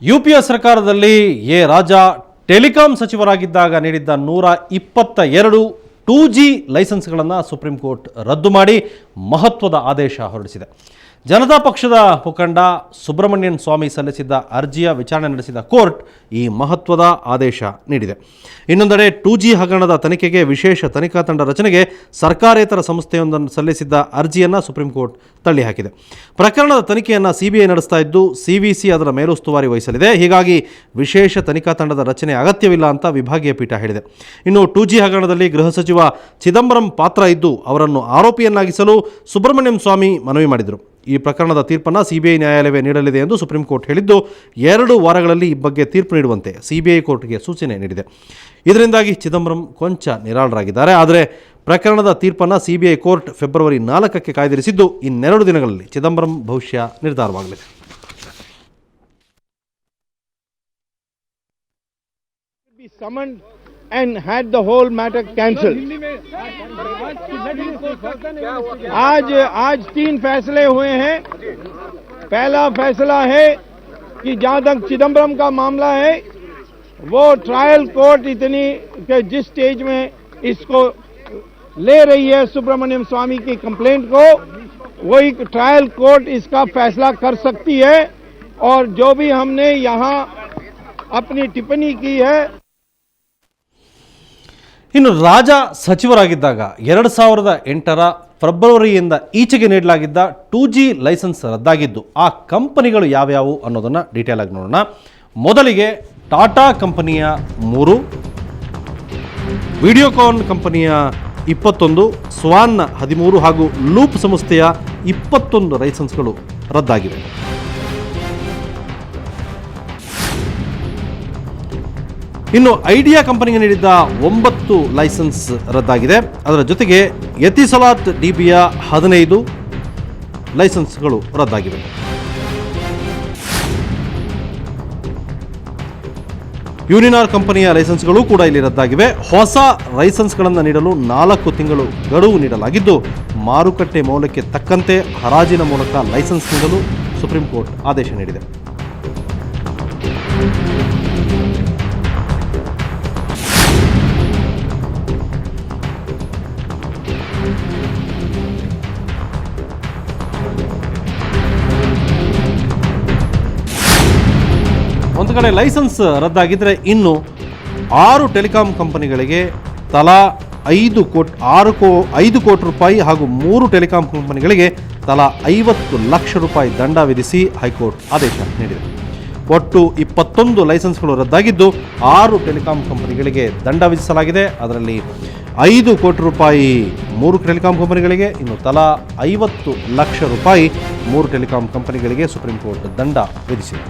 UPA ಸರ್ಕಾರದಲ್ಲಿ A Raja telecom ಸಚಿವರಾಗಿದ್ದಾಗ ನೀಡಿದ್ದ 122 2G ಲೈಸೆನ್ಸ್ಗಳನ್ನು supreme court ರದ್ದು ಮಾಡಿ ಮಹತ್ವದ ಆದೇಶ ಹೊರಡಿಸಿದೆ. ಜನತಾ ಪಕ್ಷದ ಮುಖಂಡ ಸುಬ್ರಮಣ್ಯನ್ ಸ್ವಾಮಿ ಸಲ್ಲಿಸಿದ್ದ ಅರ್ಜಿಯ ವಿಚಾರಣೆ ನಡೆಸಿದ ಕೋರ್ಟ್ ಈ ಮಹತ್ವದ ಆದೇಶ ನೀಡಿದೆ. ಇನ್ನೊಂದೆಡೆ 2G ಹಗರಣದ ತನಿಖೆಗೆ ವಿಶೇಷ ತನಿಖಾ ತಂಡ ರಚನೆಗೆ ಸರ್ಕಾರೇತರ ಸಂಸ್ಥೆಯೊಂದನ್ನು ಸಲ್ಲಿಸಿದ್ದ ಅರ್ಜಿಯನ್ನು ಸುಪ್ರೀಂ ಕೋರ್ಟ್ ತಳ್ಳಿಹಾಕಿದೆ. ಪ್ರಕರಣದ ತನಿಖೆಯನ್ನು CBI ನಡೆಸ್ತಾ ಇದ್ದು CVC ಅದರ ಮೇಲುಸ್ತುವಾರಿ ವಹಿಸಲಿದೆ. ಹೀಗಾಗಿ ವಿಶೇಷ ತನಿಖಾ ತಂಡದ ರಚನೆ ಅಗತ್ಯವಿಲ್ಲ ಅಂತ ವಿಭಾಗೀಯ ಪೀಠ ಹೇಳಿದೆ. ಇನ್ನು 2G ಹಗರಣದಲ್ಲಿ ಗೃಹ ಸಚಿವ ಚಿದಂಬರಂ ಪಾತ್ರ ಇದ್ದು ಅವರನ್ನು ಆರೋಪಿಯನ್ನಾಗಿಸಲು ಸುಬ್ರಮಣ್ಯಂ ಸ್ವಾಮಿ ಮನವಿ ಮಾಡಿದರು. ಈ ಪ್ರಕರಣದ ತೀರ್ಪನ್ನು CBI ನ್ಯಾಯಾಲಯವೇ ನೀಡಲಿದೆ ಎಂದು ಸುಪ್ರೀಂ ಕೋರ್ಟ್ ಹೇಳಿದ್ದು 2 ವಾರಗಳಲ್ಲಿ ಈ ಬಗ್ಗೆ ತೀರ್ಪು ನೀಡುವಂತೆ CBI ಕೋರ್ಟ್ಗೆ ಸೂಚನೆ ನೀಡಿದೆ. ಇದರಿಂದಾಗಿ ಚಿದಂಬರಂ ಕೊಂಚ ನಿರಾಳರಾಗಿದ್ದಾರೆ. ಆದರೆ ಪ್ರಕರಣದ ತೀರ್ಪನ್ನು CBI ಕೋರ್ಟ್ ಫೆಬ್ರವರಿ 4ಕ್ಕೆ ಕಾಯ್ದಿರಿಸಿದ್ದು ಇನ್ನೆರಡು ದಿನಗಳಲ್ಲಿ ಚಿದಂಬರಂ ಭವಿಷ್ಯ ನಿರ್ಧಾರವಾಗಲಿದೆ. And had the whole matter cancelled. आज 3 फैसले हुए हैं. पहला फैसला है कि जहां तक चिदम्बरम का मामला है वो ट्रायल कोर्ट इतनी के जिस स्टेज में इसको ले रही है सुब्रमण्यम स्वामी की कंप्लेंट को, वही ट्रायल कोर्ट इसका फैसला कर सकती है. और जो भी हमने यहाँ अपनी टिप्पणी की है. ಇನ್ನು ರಾಜಾ ಸಚಿವರಾಗಿದ್ದಾಗ 2008ರ ಫೆಬ್ರವರಿಯಿಂದ ಈಚೆಗೆ ನೀಡಲಾಗಿದ್ದ 2G ಲೈಸೆನ್ಸ್ ರದ್ದಾಗಿದ್ದು ಆ ಕಂಪನಿಗಳು ಯಾವ್ಯಾವು ಅನ್ನೋದನ್ನು ಡೀಟೇಲ್ ಆಗಿ ನೋಡೋಣ. ಮೊದಲಿಗೆ ಟಾಟಾ ಕಂಪನಿಯ 3, ವಿಡಿಯೋಕಾನ್ ಕಂಪನಿಯ 21, ಸ್ವಾನ್ನ 13 ಹಾಗೂ ಲೂಪ್ ಸಂಸ್ಥೆಯ 21 ಲೈಸೆನ್ಸ್ಗಳು ರದ್ದಾಗಿವೆ. ಇನ್ನು ಐಡಿಯಾ ಕಂಪನಿಗೆ ನೀಡಿದ್ದ 9 ಲೈಸೆನ್ಸ್ ರದ್ದಾಗಿದೆ. ಅದರ ಜೊತೆಗೆ ಎತಿಸಲಾತ್ DBಯ 15 ಲೈಸೆನ್ಸ್ಗಳು ರದ್ದಾಗಿವೆ. ಯೂನಿನಾರ್ ಕಂಪನಿಯ ಲೈಸೆನ್ಸ್ಗಳು ಕೂಡ ಇಲ್ಲಿ ರದ್ದಾಗಿವೆ. ಹೊಸ ಲೈಸೆನ್ಸ್ಗಳನ್ನು ನೀಡಲು 4 ತಿಂಗಳು ಗಡುವು ನೀಡಲಾಗಿದ್ದು ಮಾರುಕಟ್ಟೆ ಮೌಲ್ಯಕ್ಕೆ ತಕ್ಕಂತೆ ಹರಾಜಿನ ಮೂಲಕ ಲೈಸೆನ್ಸ್ ನೀಡಲು ಸುಪ್ರೀಂ ಕೋರ್ಟ್ ಆದೇಶ ನೀಡಿದೆ. ಒಂದು ಕಡೆ ಲೈಸೆನ್ಸ್ ರದ್ದಾಗಿದ್ದರೆ ಇನ್ನು 6 ಟೆಲಿಕಾಂ ಕಂಪನಿಗಳಿಗೆ ತಲಾ 5 ಕೋಟಿ ರೂಪಾಯಿ ಹಾಗೂ 3 ಟೆಲಿಕಾಂ ಕಂಪನಿಗಳಿಗೆ ತಲಾ 50 ಲಕ್ಷ ರೂಪಾಯಿ ದಂಡ ವಿಧಿಸಿ ಹೈಕೋರ್ಟ್ ಆದೇಶ ನೀಡಿದೆ. ಒಟ್ಟು 21 ಲೈಸೆನ್ಸ್ಗಳು ರದ್ದಾಗಿದ್ದು 6 ಟೆಲಿಕಾಂ ಕಂಪನಿಗಳಿಗೆ ದಂಡ ವಿಧಿಸಲಾಗಿದೆ. ಅದರಲ್ಲಿ 5 ಕೋಟಿ ರೂಪಾಯಿ 3 ಟೆಲಿಕಾಂ ಕಂಪನಿಗಳಿಗೆ, ಇನ್ನು ತಲಾ 50 ಲಕ್ಷ ರೂಪಾಯಿ 3 ಟೆಲಿಕಾಂ ಕಂಪನಿಗಳಿಗೆ ಸುಪ್ರೀಂ ಕೋರ್ಟ್ ದಂಡ ವಿಧಿಸಿದೆ.